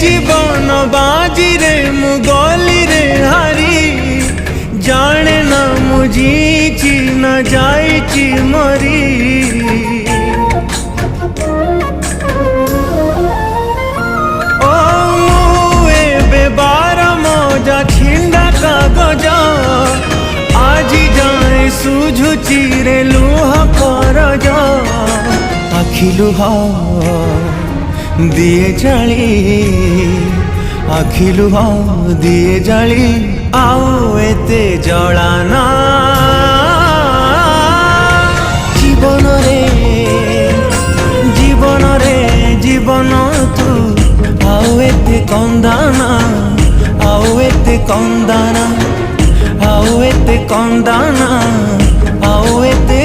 जीवन बाजी रे मु गली रे हारी जाने ना मुझी न जाइची मरी ओ मुए बेबार मजा छिंडा कागज आजी जाए सुझुची रे लुह करज आखि लुह दिए जाली आखि लुह दिए जाली आओ एते जलाना जीवन रे जीवन तू आओ एते कंदाना आओ एते कंदाना आओ एते कंदाना आओ एते